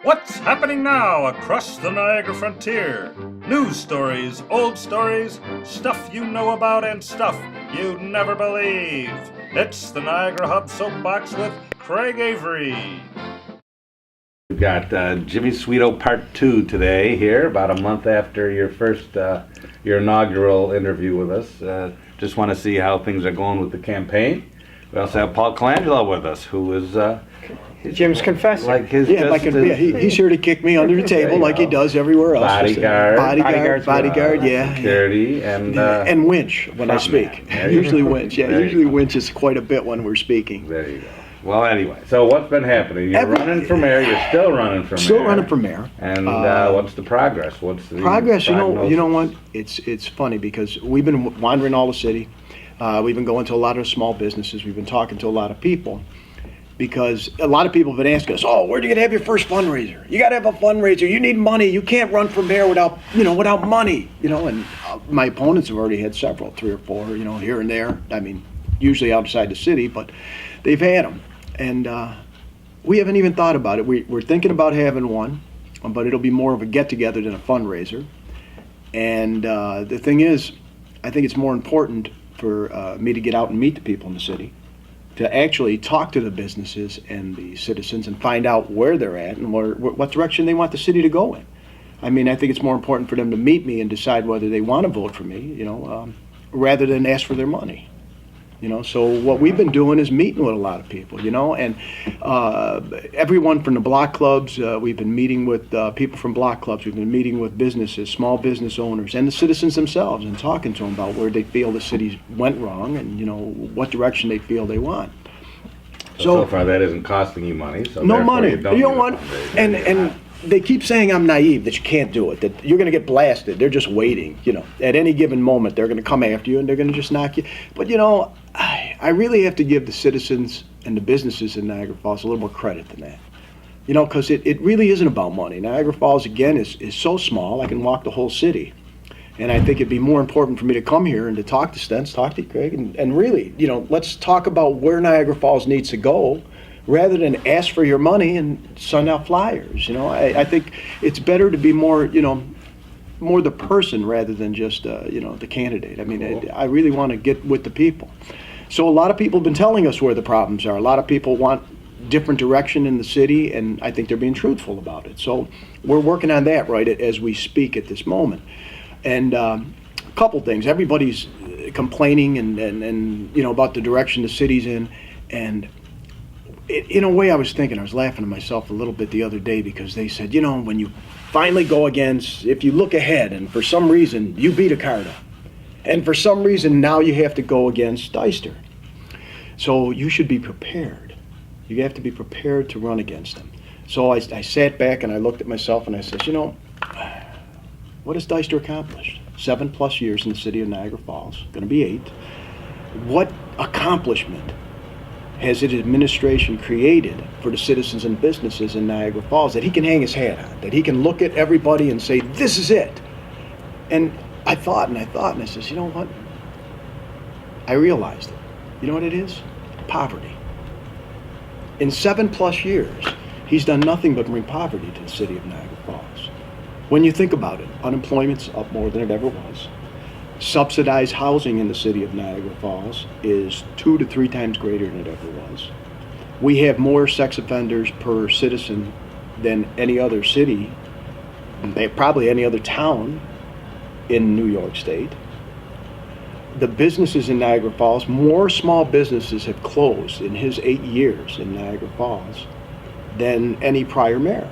What's happening now across the Niagara frontier? News stories, old stories, stuff you know about and stuff you'd never believe. It's the Niagara Hub Soapbox with Craig Avery. We've got Jimmy Szwedo Part 2 today here, about a month after your inaugural interview with us. Just want to see how things are going with the campaign. We also have Paul Colangelo with us, who is Jim's confessor. like his He's here to kick me under the table like he does everywhere else. Bodyguard, yeah. Security, and winch when I speak. Usually winch, usually winch is quite a bit when we're speaking. There you go. Well, anyway, so what's been happening? You're running for mayor. You're still running for mayor. Still running for mayor. And what's the progress? What's the progress? You know what? It's funny because we've been wandering all the city. We've been going to a lot of small businesses. We've been talking to a lot of people. Because a lot of people have been asking us, where are you gonna have your first fundraiser? You gotta have a fundraiser. You need money. You can't run for mayor without money. And my opponents have already had several, 3 or 4, here and there. I mean, usually outside the city, but they've had them. And we haven't even thought about it. We're thinking about having one, but it'll be more of a get-together than a fundraiser. And the thing is, I think it's more important for me to get out and meet the people in the city, to actually talk to the businesses and the citizens and find out where they're at and what direction they want the city to go in. I mean, I think it's more important for them to meet me and decide whether they want to vote for me, rather than ask for their money. So what we've been doing is meeting with a lot of people, and everyone from the block clubs, we've been meeting with people from block clubs, we've been meeting with businesses, small business owners, and the citizens themselves, and talking to them about where they feel the city went wrong and, what direction they feel they want. So far that isn't costing you money. So no money. You don't want, and they keep saying I'm naive, that you can't do it, that you're going to get blasted. They're just waiting. At any given moment, they're going to come after you and they're going to just knock you. But, I really have to give the citizens and the businesses in Niagara Falls a little more credit than that. Because it really isn't about money. Niagara Falls, again, is so small, I can walk the whole city. And I think it'd be more important for me to come here and to talk to Stents, talk to Craig, and really, let's talk about where Niagara Falls needs to go, rather than ask for your money and send out flyers. I think it's better to be more, more the person rather than just, the candidate. I mean, I really want to get with the people. So a lot of people have been telling us where the problems are. A lot of people want different direction in the city, and I think they're being truthful about it. So we're working on that right as we speak at this moment. And a couple things. Everybody's complaining and about the direction the city's in, and in a way I was laughing to myself a little bit the other day, because they said, when you finally go against, if you look ahead and for some reason you beat Acarda, and for some reason now you have to go against Deister. So you should be prepared. You have to be prepared to run against them. So I sat back and I looked at myself and I said, what has Deister accomplished? 7+ years in the city of Niagara Falls, going to be 8. What accomplishment has his administration created for the citizens and businesses in Niagara Falls that he can hang his hat on, that he can look at everybody and say, this is it? And I thought, and I says, you know what? I realized it. You know what it is? Poverty. In 7+ years, he's done nothing but bring poverty to the city of Niagara Falls. When you think about it, unemployment's up more than it ever was. Subsidized housing in the city of Niagara Falls is 2 to 3 times greater than it ever was. We have more sex offenders per citizen than any other city, probably any other town in New York State. The businesses in Niagara Falls, more small businesses have closed in his 8 years in Niagara Falls than any prior mayor.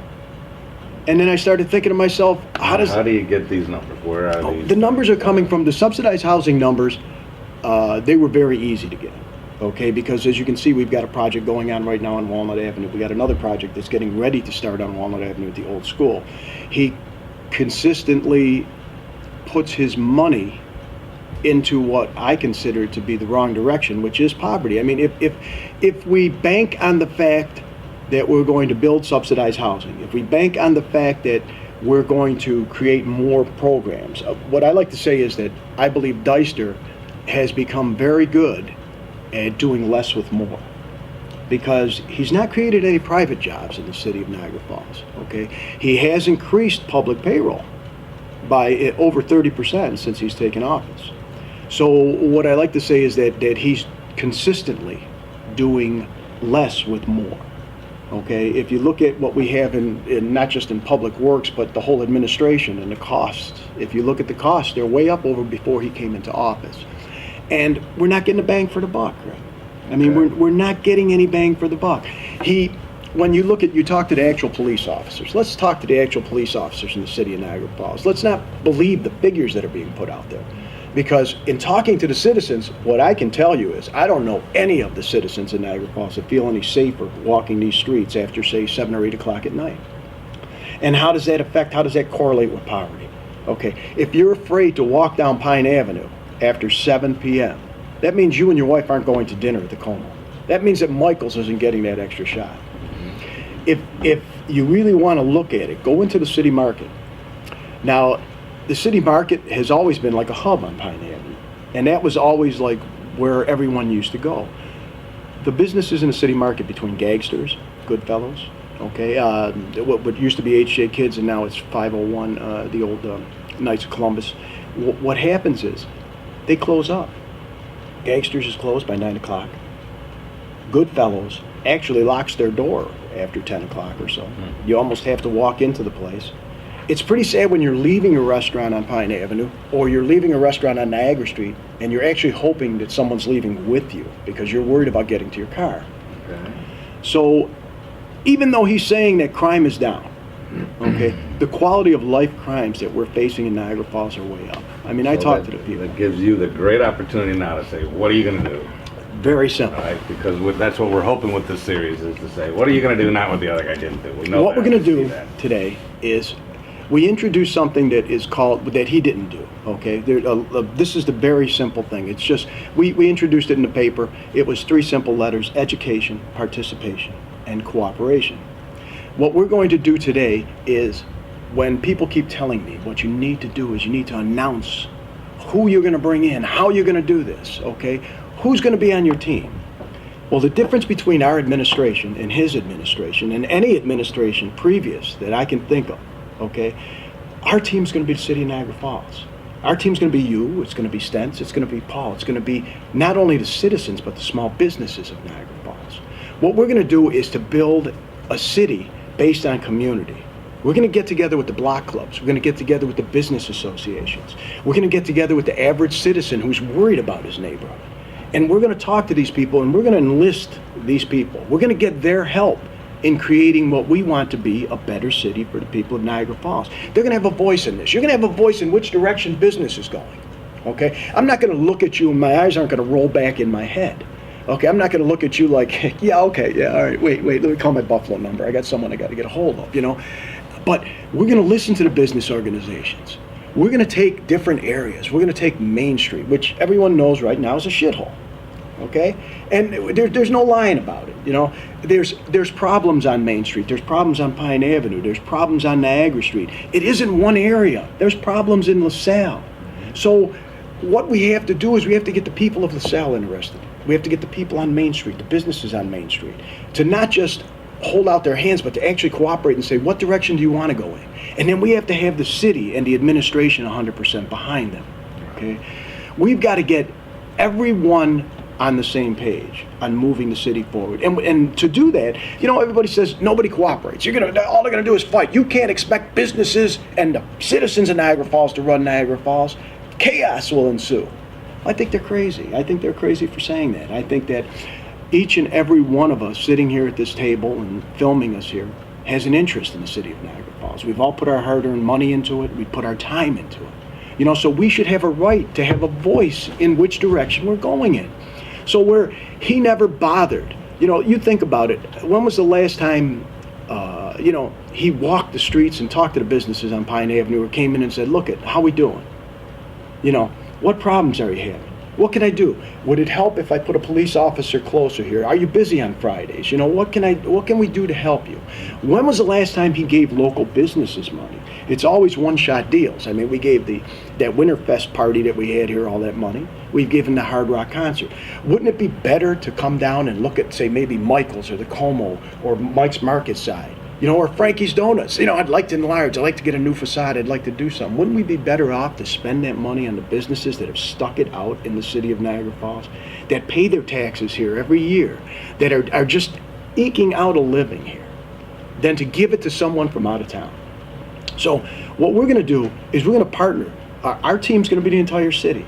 And then I started thinking to myself, how do you get these numbers? Where are these? The numbers are coming from the subsidized housing numbers. They were very easy to get, okay? Because as you can see, we've got a project going on right now on Walnut Avenue. We got another project that's getting ready to start on Walnut Avenue at the old school. He consistently puts his money into what I consider to be the wrong direction, which is poverty. I mean, if we bank on the fact that we're going to build subsidized housing, if we bank on the fact that we're going to create more programs, what I like to say is that I believe Deister has become very good at doing less with more. because he's not created any private jobs in the city of Niagara Falls, okay? He has increased public payroll by over 30% since he's taken office. So what I like to say is that he's consistently doing less with more. Okay, if you look at what we have in not just in public works, but the whole administration and the costs, if you look at the costs, they're way up over before he came into office. And we're not getting a bang for the buck, right? I mean, we're not getting any bang for the buck. When you look at, you talk to the actual police officers. Let's talk to the actual police officers in the city of Niagara Falls. Let's not believe the figures that are being put out there. Because in talking to the citizens, what I can tell you is I don't know any of the citizens in Niagara Falls that feel any safer walking these streets after, say, 7 or 8 o'clock at night. And how does that correlate with poverty? Okay, if you're afraid to walk down Pine Avenue after 7 p.m., that means you and your wife aren't going to dinner at the Como. That means that Michael's isn't getting that extra shot. If you really want to look at it, go into the city market. Now, the city market has always been like a hub on Pine Avenue, and that was always like where everyone used to go. The businesses in the city market between Gagsters, Goodfellows, okay, what used to be HJ Kids and now it's 501, the old Knights of Columbus. What happens is they close up. Gagsters is closed by 9 o'clock. Goodfellows actually locks their door after 10 o'clock or so. You almost have to walk into the place. It's pretty sad when you're leaving a restaurant on Pine Avenue or you're leaving a restaurant on Niagara Street and you're actually hoping that someone's leaving with you because you're worried about getting to your car. Okay. So even though he's saying that crime is down, okay, the quality of life crimes that we're facing in Niagara Falls are way up. I mean, I talk to the people. That gives you the great opportunity now to say, what are you going to do? Very simple. Right, because that's what we're hoping with this series is to say, what are you going to do, not what the other guy didn't do. We know what we're going to do today is we introduce something that is called, that he didn't do, okay? This is the very simple thing. It's just, we introduced it in the paper. It was 3 simple letters: education, participation, and cooperation. What we're going to do today is, when people keep telling me what you need to do is you need to announce who you're going to bring in, how you're going to do this, okay? Who's going to be on your team? Well, the difference between our administration and his administration and any administration previous that I can think of, okay, our team's going to be the city of Niagara Falls. Our team's going to be you, it's going to be Stentz, it's going to be Paul, it's going to be not only the citizens but the small businesses of Niagara Falls. What we're going to do is to build a city based on community. We're going to get together with the block clubs. We're going to get together with the business associations. We're going to get together with the average citizen who's worried about his neighborhood. And we're going to talk to these people and we're going to enlist these people. We're going to get their help in creating what we want to be a better city for the people of Niagara Falls. They're going to have a voice in this. You're going to have a voice in which direction business is going. Okay? I'm not going to look at you and my eyes aren't going to roll back in my head. Okay? I'm not going to look at you like, yeah, okay, yeah, all right, wait, let me call my Buffalo number. I got someone I got to get a hold of, you know? But we're going to listen to the business organizations. We're going to take different areas. We're going to take Main Street, which everyone knows right now is a shithole. Okay, and there's no lying about it. You know, there's problems on Main Street. There's problems on Pine Avenue. There's problems on Niagara Street. It isn't one area. There's problems in LaSalle. So what we have to do is we have to get the people of LaSalle interested. We have to get the people on Main Street, the businesses on Main Street, to not just hold out their hands, but to actually cooperate and say, what direction do you want to go in? And then we have to have the city and the administration 100% behind them. Okay, we've got to get everyone on the same page on moving the city forward. And to do that, you know, everybody says nobody cooperates. All they're gonna do is fight. You can't expect businesses and the citizens of Niagara Falls to run Niagara Falls. Chaos will ensue. I think they're crazy. I think they're crazy for saying that. I think that each and every one of us sitting here at this table and filming us here has an interest in the city of Niagara Falls. We've all put our hard-earned money into it. We put our time into it. You know, so we should have a right to have a voice in which direction we're going in. So where he never bothered, you know, you think about it. When was the last time, you know, he walked the streets and talked to the businesses on Pine Avenue or came in and said, look, how we doing? You know, what problems are you having? What can I do? Would it help if I put a police officer closer here? Are you busy on Fridays? You know, what can we do to help you? When was the last time he gave local businesses money? It's always one-shot deals. I mean, we gave that Winterfest party that we had here all that money. We've given the Hard Rock concert. Wouldn't it be better to come down and look at, say, maybe Michael's or the Como or Mike's Market side? You know, or Frankie's Donuts. You know, I'd like to enlarge. I'd like to get a new facade. I'd like to do something. Wouldn't we be better off to spend that money on the businesses that have stuck it out in the city of Niagara Falls, that pay their taxes here every year, that are just eking out a living here, than to give it to someone from out of town? So what we're going to do is we're going to partner. Our team's going to be the entire city.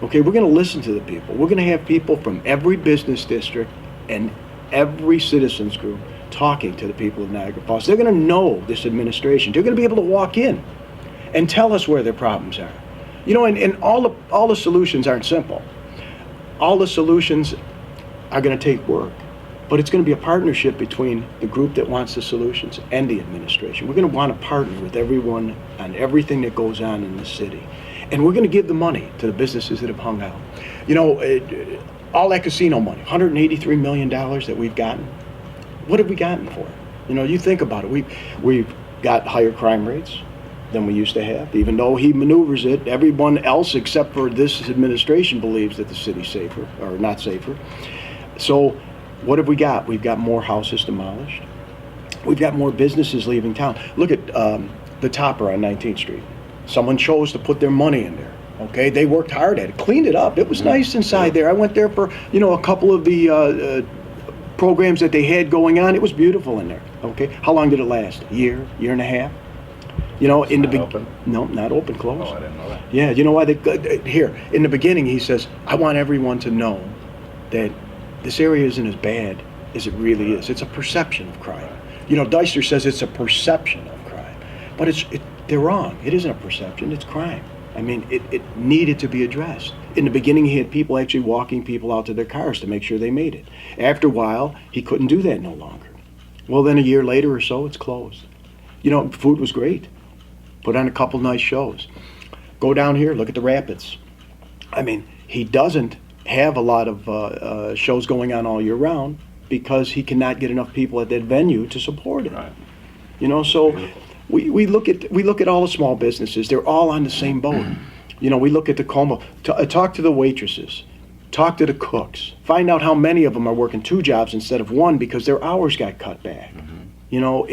Okay, we're going to listen to the people. We're going to have people from every business district and every citizens group talking to the people of Niagara Falls. They're going to know this administration. They're going to be able to walk in and tell us where their problems are. You know, and all the solutions aren't simple. All the solutions are going to take work, but it's going to be a partnership between the group that wants the solutions and the administration. We're going to want to partner with everyone on everything that goes on in the city, and we're going to give the money to the businesses that have hung out. You know, all that casino money, $183 million that we've gotten. What have we gotten for it? You know, you think about it. We've got higher crime rates than we used to have. Even though he maneuvers it, everyone else except for this administration believes that the city's safer, or not safer. So what have we got? We've got more houses demolished. We've got more businesses leaving town. Look at the Topper on 19th Street. Someone chose to put their money in there. Okay, they worked hard at it, cleaned it up. It was nice inside there. I went there for, you know, a couple of the programs that they had going on. It was beautiful in there. Okay, how long did it last? A year and a half? You know, in the beginning. No, not open, closed. Oh, I didn't know that. Yeah, you know why here in the beginning he says, I want everyone to know that this area isn't as bad as it really is. It's a perception of crime. You know, Deister says it's a perception of crime, but they're wrong. It isn't a perception. It's crime. I mean, it needed to be addressed. In the beginning, he had people actually walking people out to their cars to make sure they made it. After a while, he couldn't do that no longer. Well, then a year later or so, it's closed. You know, food was great. Put on a couple nice shows. Go down here, look at the Rapids. I mean, he doesn't have a lot of shows going on all year round because he cannot get enough people at that venue to support it. Right. You know, so we look at all the small businesses. They're all on the same boat. You know, we look at the Como. Talk to the waitresses. Talk to the cooks. Find out how many of them are working 2 jobs instead of 1 because their hours got cut back. Mm-hmm. You know,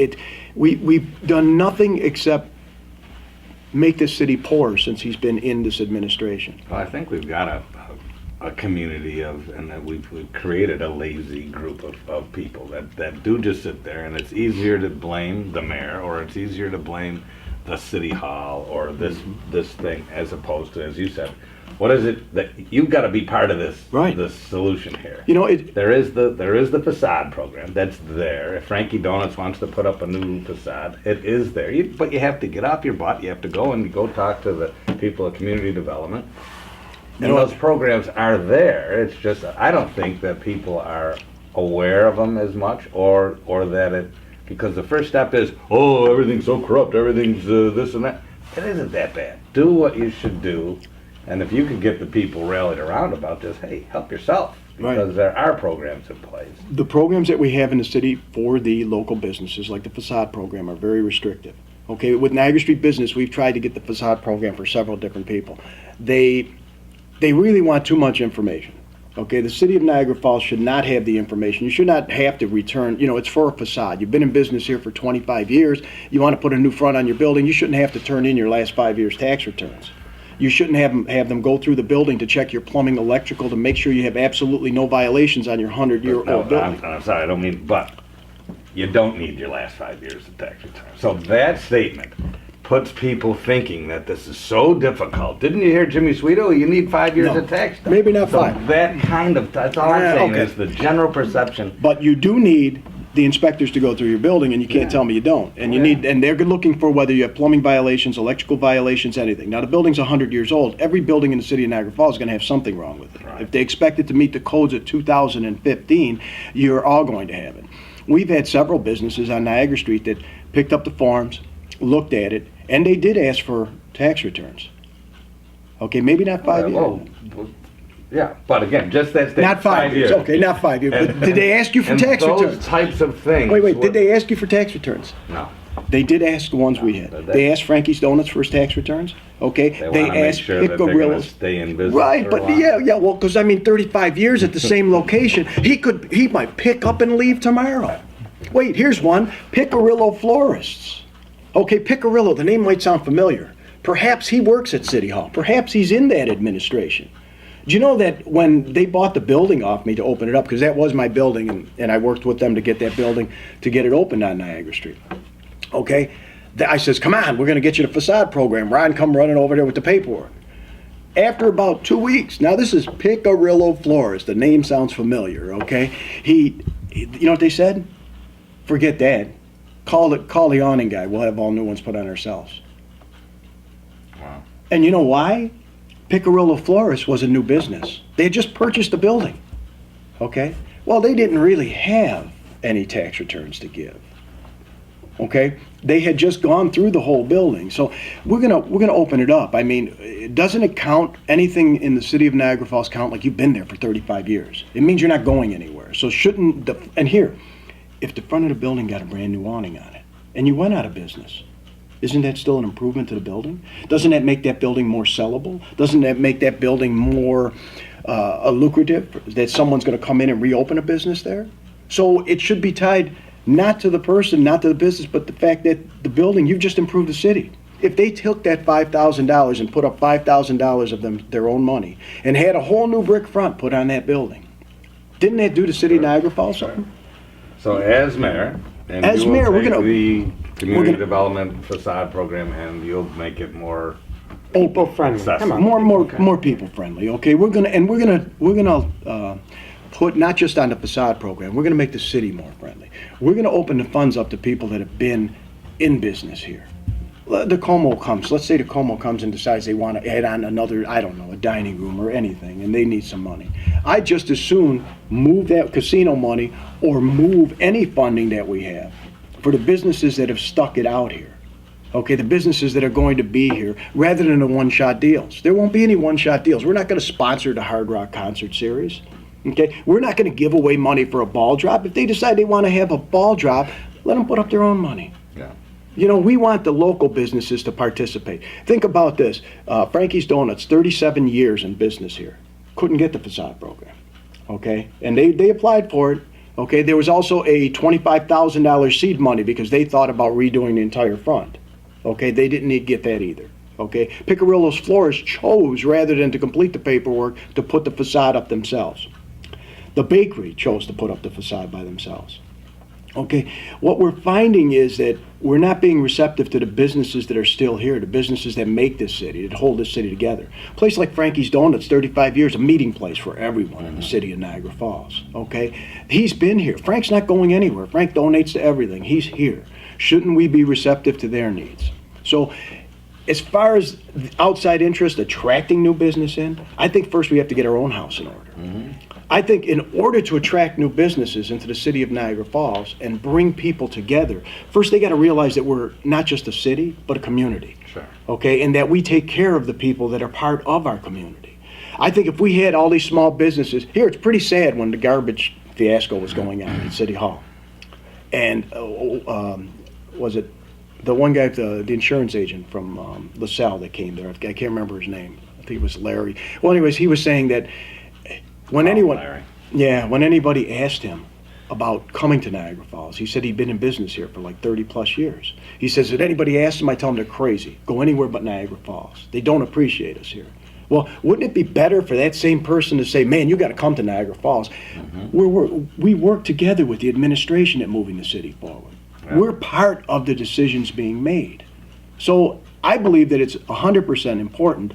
we've done nothing except make this city poorer since he's been in this administration. Well, I think we've got a community and that we've created a lazy group of people that do just sit there, and it's easier to blame the mayor or it's easier to blame the city hall or this thing as opposed to, as you said, what is it that you've got to be part of this right. this solution here? You know, there is the facade program that's there. If Frankie Donuts wants to put up a new facade, it is there. But you have to get off your butt. You have to go talk to the people of community development. And those programs are there. It's just I don't think that people are aware of them as much, or that because the first step is, oh, everything's so corrupt, everything's this and that. It isn't that bad. Do what you should do, and if you could get the people rallied around about this, hey, help yourself, because right. There are programs in place. The programs that we have in the city for the local businesses, like the Facade Program, are very restrictive. Okay, with Niagara Street Business, we've tried to get the Facade Program for several different people. They really want too much information. Okay, the city of Niagara Falls should not have the information. You should not have to return, you know, it's for a facade. You've been in business here for 25 years. You want to put a new front on your building, you shouldn't have to turn in your last 5 years' tax returns. You shouldn't have them go through the building to check your plumbing, electrical, to make sure you have absolutely no violations on your 100-year-old building. I'm sorry, I don't mean, but you don't need your last 5 years of tax returns. So that statement puts people thinking that this is so difficult. Didn't you hear Jimmy Szwedo? You need 5 years of tax time. Maybe not 5. That kind of, that's all I'm saying is the general perception. But you do need the inspectors to go through your building, and you can't tell me you don't. And and they're looking for whether you have plumbing violations, electrical violations, anything. Now the building's 100 years old. Every building in the city of Niagara Falls is going to have something wrong with it. Right. If they expect it to meet the codes of 2015, you're all going to have it. We've had several businesses on Niagara Street that picked up the forms, looked at it, and they did ask for tax returns. Okay, maybe not 5 years. Well, Yeah, but again, just that statement. Not 5 years. Okay, not 5 years. But did they ask you for tax those returns? Types of things. Wait. Did they ask you for tax returns? No. They did ask the ones we had. They asked Frankie's Donuts for his tax returns. Okay. They want to make sure that they're going to stay in business. Right, for but a while. yeah. Well, because I mean, 35 years at the same location, he might pick up and leave tomorrow. Wait, here's one: Picarillo Florists. Okay, Picarillo. The name might sound familiar. Perhaps he works at City Hall. Perhaps he's in that administration. Do you know that when they bought the building off me to open it up, because that was my building, and I worked with them to get that building, to get it opened on Niagara Street. Okay? I says, come on, we're going to get you the Facade Program. Ron come running over there with the paperwork. After about 2 weeks, now this is Picarillo Florist. The name sounds familiar, okay? You know what they said? Forget that. Call the awning guy. We'll have all new ones put on ourselves. Wow. And you know why? Picarillo Florist was a new business. They had just purchased the building. Okay? Well, they didn't really have any tax returns to give. Okay? They had just gone through the whole building. So we're gonna open it up. I mean, doesn't it count, anything in the city of Niagara Falls count like you've been there for 35 years? It means you're not going anywhere. So shouldn't and here, if the front of the building got a brand new awning on it and you went out of business, isn't that still an improvement to the building? Doesn't that make that building more sellable? Doesn't that make that building more lucrative, that someone's going to come in and reopen a business there? So it should be tied not to the person, not to the business, but the fact that the building, you've just improved the city. If they took that $5,000 and put up $5,000 of their own money and had a whole new brick front put on that building, didn't that do the city of Niagara Falls something? So as mayor, and As you will mayor, take we're gonna- the community gonna- development facade program and you'll make it more People friendly. accessible. Come on. More people friendly. Okay, we're gonna put not just on the facade program. We're gonna make the city more friendly. We're gonna open the funds up to people that have been in business here. The Como comes. Let's say the Como comes and decides they want to add on another, I don't know, a dining room or anything, and they need some money. I'd just as soon move that casino money or move any funding that we have for the businesses that have stuck it out here. Okay, the businesses that are going to be here, rather than the one-shot deals. There won't be any one-shot deals. We're not going to sponsor the Hard Rock Concert Series. Okay, we're not going to give away money for a ball drop. If they decide they want to have a ball drop, let them put up their own money. Yeah. You know, we want the local businesses to participate. Think about this. Frankie's Donuts, 37 years in business here. Couldn't get the facade program. Okay? And they applied for it. Okay? There was also a $25,000 seed money because they thought about redoing the entire front. Okay? They didn't need to get that either. Okay? Picarillo's Florists chose, rather than to complete the paperwork, to put the facade up themselves. The bakery chose to put up the facade by themselves. Okay, what we're finding is that we're not being receptive to the businesses that are still here, the businesses that make this city, that hold this city together. A place like Frankie's Donuts, 35 years, a meeting place for everyone in the city of Niagara Falls, okay? He's been here. Frank's not going anywhere. Frank donates to everything. He's here. Shouldn't we be receptive to their needs? So, as far as outside interest attracting new business in, I think first we have to get our own house in order. I think in order to attract new businesses into the city of Niagara Falls and bring people together, first they got to realize that we're not just a city, but a community. Sure. Okay, and that we take care of the people that are part of our community. I think if we had all these small businesses, here it's pretty sad when the garbage fiasco was going on at City Hall. And was it the one guy, the insurance agent from LaSalle that came there? I can't remember his name. I think it was Larry. Well, anyways, he was saying that when when anybody asked him about coming to Niagara Falls, he said he'd been in business here for like 30 plus years. He says, if anybody asks him, I tell them they're crazy. Go anywhere but Niagara Falls. They don't appreciate us here. Well, wouldn't it be better for that same person to say, man, you got to come to Niagara Falls? We work together with the administration at moving the city forward. Yeah. We're part of the decisions being made. So I believe that it's 100% important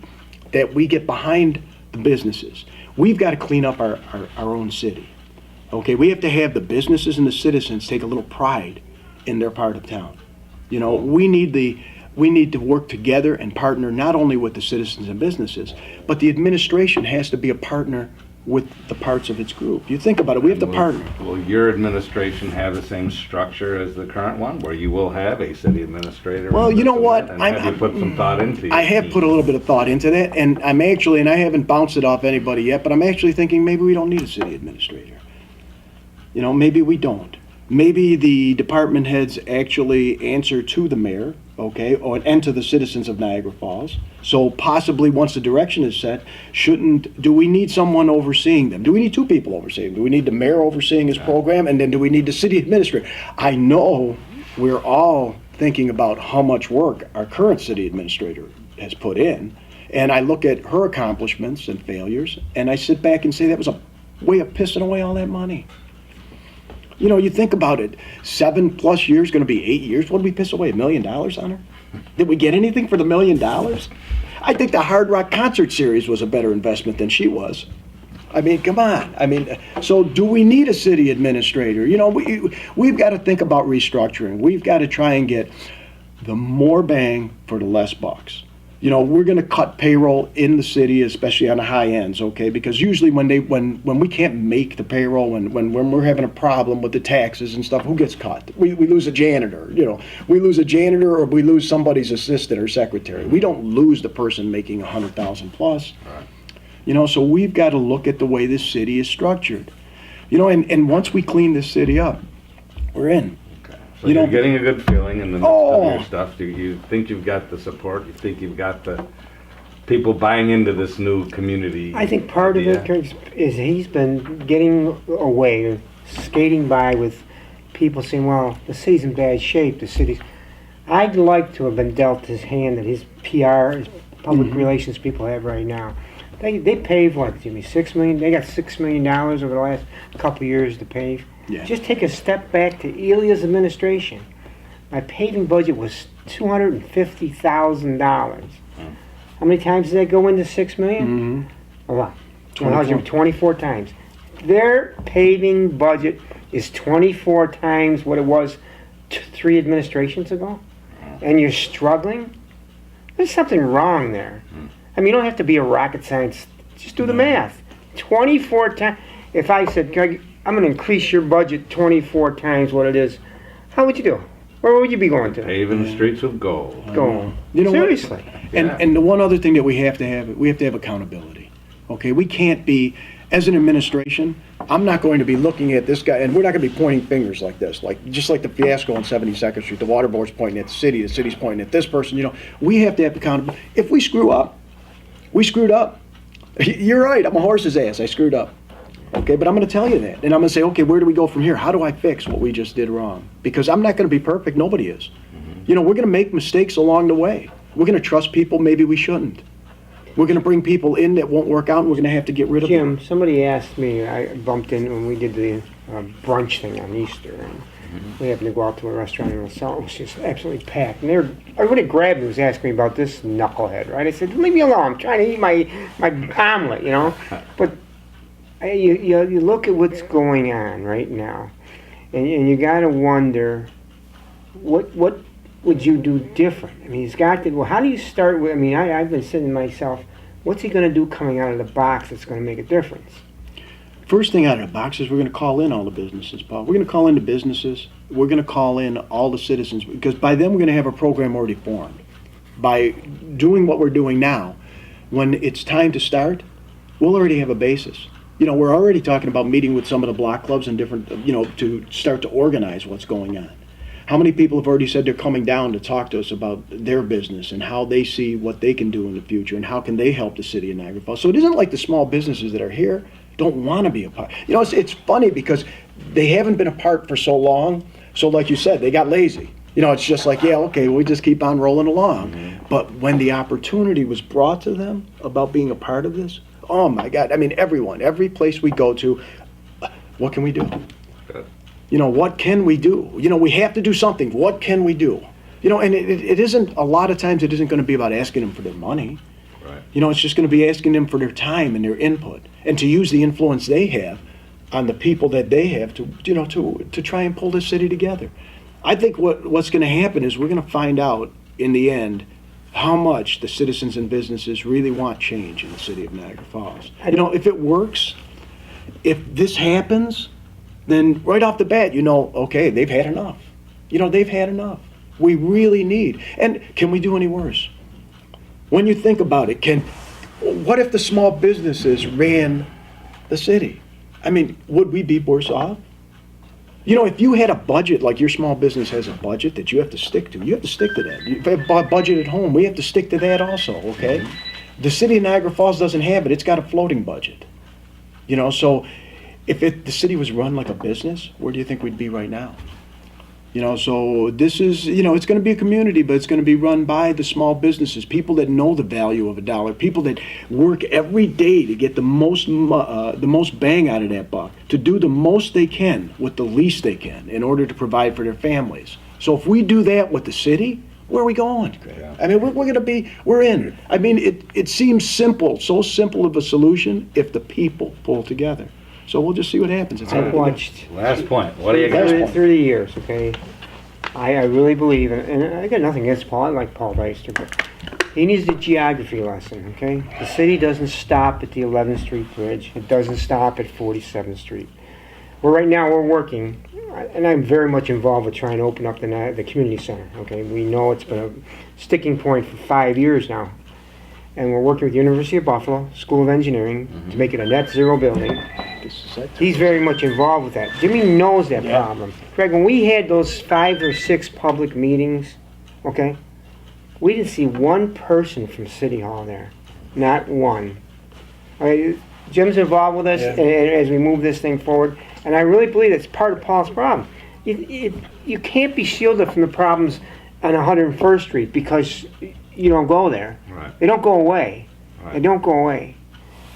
that we get behind the businesses. We've got to clean up our own city. Okay, we have to have the businesses and the citizens take a little pride in their part of town. You know, we need to work together and partner not only with the citizens and businesses, but the administration has to be a partner with the parts of its group. You think about it, we have to partner. Will your administration have the same structure as the current one, where you will have a city administrator? Well, you know what? And have you put some thought into it? I have put a little bit of thought into that, and I'm actually, and I haven't bounced it off anybody yet, but I'm actually thinking maybe we don't need a city administrator. You know, maybe we don't. Maybe the department heads actually answer to the mayor, okay, and to the citizens of Niagara Falls. So possibly once the direction is set, do we need someone overseeing them? Do we need two people overseeing them? Do we need the mayor overseeing his program, and then do we need the city administrator? I know we're all thinking about how much work our current city administrator has put in, and I look at her accomplishments and failures, and I sit back and say that was a way of pissing away all that money. You know, you think about it, 7+ years, going to be 8 years. What did we piss away, $1 million on her? Did we get anything for the $1 million? I think the Hard Rock Concert Series was a better investment than she was. I mean, come on. I mean, so do we need a city administrator? You know, we've got to think about restructuring. We've got to try and get the more bang for the less bucks. You know, we're going to cut payroll in the city, especially on the high ends, okay? Because usually when we can't make the payroll, when we're having a problem with the taxes and stuff, who gets cut? We lose a janitor, you know. We lose a janitor, or we lose somebody's assistant or secretary. We don't lose the person making $100,000 plus. Right. You know, so we've got to look at the way this city is structured. You know, and once we clean this city up, we're in. So you're getting a good feeling in the midst of your stuff. Do you think you've got the support? You think you've got the people buying into this new community? I think part of it is he's been getting away, skating by with people saying, well, the city's in bad shape. I'd like to have been dealt his hand that his PR, his public relations people have right now. They paved, what, Jimmy, $6 million? They got $6 million over the last couple of years to pave. Yeah. Just take a step back to Elia's administration. My paving budget was $250,000. How many times did that go into $6 million? A lot. 24 times. Their paving budget is 24 times what it was 3 administrations ago. And you're struggling? There's something wrong there. I mean, you don't have to be a rocket scientist. Just do the math. 24 times. If I said, Greg, I'm going to increase your budget 24 times what it is, how would you do? Where would you be going to? Paving the streets with gold. You know Seriously. And the one other thing that we have to have accountability. Okay, we can't be, as an administration, I'm not going to be looking at this guy, and we're not going to be pointing fingers like this, just like the fiasco on 72nd Street. The water board's pointing at the city's pointing at this person. You know, we have to have accountability. If we screw up, we screwed up. You're right, I'm a horse's ass, I screwed up. Okay, but I'm going to tell you that. And I'm going to say, okay, where do we go from here? How do I fix what we just did wrong? Because I'm not going to be perfect. Nobody is. You know, we're going to make mistakes along the way. We're going to trust people maybe we shouldn't. We're going to bring people in that won't work out, and we're going to have to get rid of them. Jim, somebody asked me, I bumped in when we did the brunch thing on Easter, and we happened to go out to a restaurant in LaSalle. It was just absolutely packed. And everybody grabbed me, was asking me about this knucklehead, right? I said, leave me alone. I'm trying to eat my omelet, you know? But you look at what's going on right now, and you got to wonder, what would you do different? I mean, he's got to, well, how do you start with, I mean, I've been saying to myself, what's he going to do coming out of the box that's going to make a difference? First thing out of the box is we're going to call in all the businesses, Paul. We're going to call in the businesses. We're going to call in all the citizens, because by then we're going to have a program already formed. By doing what we're doing now, when it's time to start, we'll already have a basis. You know, we're already talking about meeting with some of the block clubs and different, you know, to start to organize what's going on. How many people have already said they're coming down to talk to us about their business and how they see what they can do in the future and how can they help the city of Niagara Falls? So it isn't like the small businesses that are here don't want to be a part. You know, it's funny because they haven't been a part for so long. So like you said, they got lazy. You know, it's just like, yeah, okay, we just keep on rolling along. But when the opportunity was brought to them about being a part of this, oh my God, I mean, every place we go to, what can we do? You know, what can we do? You know, we have to do something. What can we do? You know, and it isn't, a lot of times it isn't going to be about asking them for their money. Right. You know, it's just going to be asking them for their time and their input and to use the influence they have on the people that they have to, you know, to try and pull this city together. I think what's going to happen is we're going to find out in the end how much the citizens and businesses really want change in the city of Niagara Falls. You know, if it works, if this happens, then right off the bat, you know, okay, they've had enough. You know, they've had enough. We really need. And can we do any worse? When you think about it, what if the small businesses ran the city? I mean, would we be worse off? You know, if you had a budget, like your small business has a budget that you have to stick to, you have to stick to that. You have a budget at home, we have to stick to that also, okay? The city of Niagara Falls doesn't have it, it's got a floating budget. You know, so if the city was run like a business, where do you think we'd be right now? You know, so this is, you know, it's going to be a community, but it's going to be run by the small businesses, people that know the value of a dollar, people that work every day to get the most bang out of that buck, to do the most they can with the least they can in order to provide for their families. So if we do that with the city, where are we going? Yeah. I mean, we're in. I mean, it seems simple, so simple of a solution if the people pull together. So we'll just see what happens. It's I've watched Last point. What do you got? through the years, okay? I really believe, and I got nothing against Paul, I like Paul Reister, but he needs a geography lesson, okay? The city doesn't stop at the 11th Street Bridge. It doesn't stop at 47th Street. Right now we're working, and I'm very much involved with trying to open up the community center, okay? We know it's been a sticking point for 5 years now. And we're working with the University of Buffalo, School of Engineering, to make it a net zero building. He's very much involved with that. Jimmy knows that problem. Craig, when we had those 5 or 6 public meetings, okay, we didn't see one person from City Hall there. Not one. Okay, Jim's involved with us as we move this thing forward, and I really believe it's part of Paul's problem. You can't be shielded from the problems on 101st Street because you don't go there. Right. They don't go away. Right. They don't go away.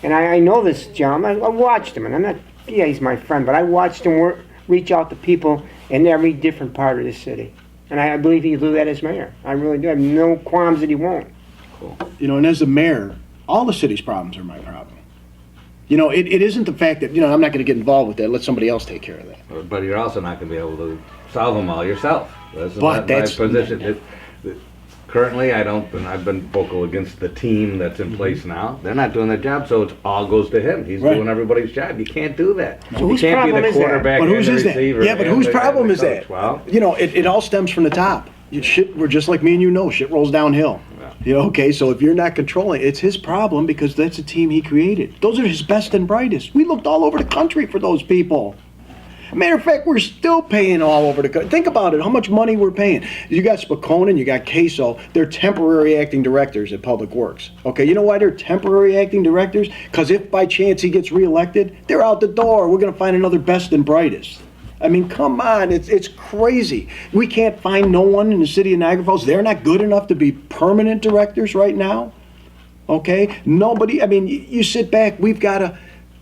And I know this gentleman. I watched him, and I'm not, yeah, he's my friend, but I watched him reach out to people in every different part of the city. And I believe he'll do that as mayor. I really do. I have no qualms that he won't. Cool. You know, and as the mayor, all the city's problems are my problem. You know, it isn't the fact that, you know, I'm not going to get involved with that. Let somebody else take care of that. But you're also not going to be able to solve them all yourself. That's But that's my position. Currently, I don't, and I've been vocal against the team that's in place now. They're not doing their job, so it all goes to him. He's doing everybody's job. You can't do that. So you whose can't be problem the is that? quarterback But and whose the is that? receiver. Yeah, but and whose the- problem and the is that? coach. Well, You know, it all stems from the top. We're just like me and you know, shit rolls downhill. Yeah. You know, okay, so if you're not controlling, it's his problem because that's a team he created. Those are his best and brightest. We looked all over the country for those people. Matter of fact, we're still paying all over the country. Think about it, how much money we're paying. You got Spicone, you got Queso. They're temporary acting directors at Public Works. Okay, you know why they're temporary acting directors? Because if by chance he gets reelected, they're out the door. We're going to find another best and brightest. I mean, come on, it's crazy. We can't find no one in the city of Niagara Falls. They're not good enough to be permanent directors right now. Okay, nobody. I mean, you sit back.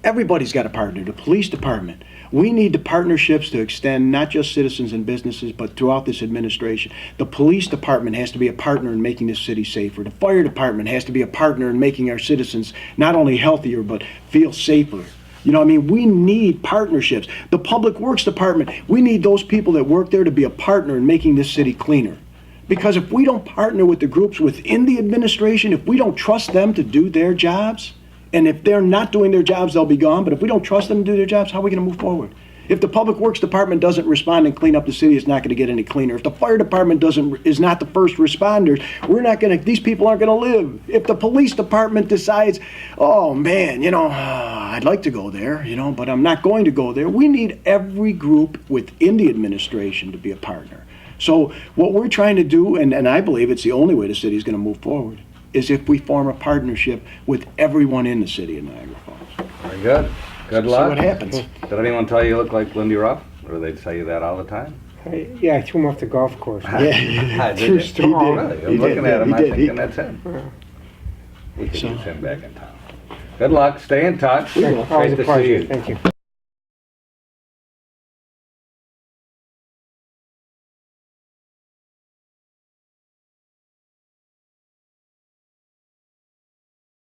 Everybody's got a partner. The police department. We need the partnerships to extend not just citizens and businesses, but throughout this administration. The police department has to be a partner in making this city safer. The fire department has to be a partner in making our citizens not only healthier, but feel safer. You know what I mean? We need partnerships. The Public Works Department, we need those people that work there to be a partner in making this city cleaner. Because if we don't partner with the groups within the administration, if we don't trust them to do their jobs, and if they're not doing their jobs, they'll be gone. But if we don't trust them to do their jobs, how are we going to move forward? If the Public Works Department doesn't respond and clean up the city, it's not going to get any cleaner. If the fire department is not the first responders, these people aren't going to live. If the police department decides, oh man, you know, I'd like to go there, you know, but I'm not going to go there. We need every group within the administration to be a partner. So what we're trying to do, and I believe it's the only way the city is going to move forward, is if we form a partnership with everyone in the city of Niagara Falls. very good. Good See luck. what happens. Did anyone tell you look like Lindy Ruff? Or do they tell you that all the time? Yeah, I threw him off the golf course. Yeah. Did True you? story. Really? I'm He looking did, at him, he I'm did. thinking that's him. Yeah. We could So- use him back in town. Good luck. Stay in touch. Always Great a to see pleasure. you. Thank you.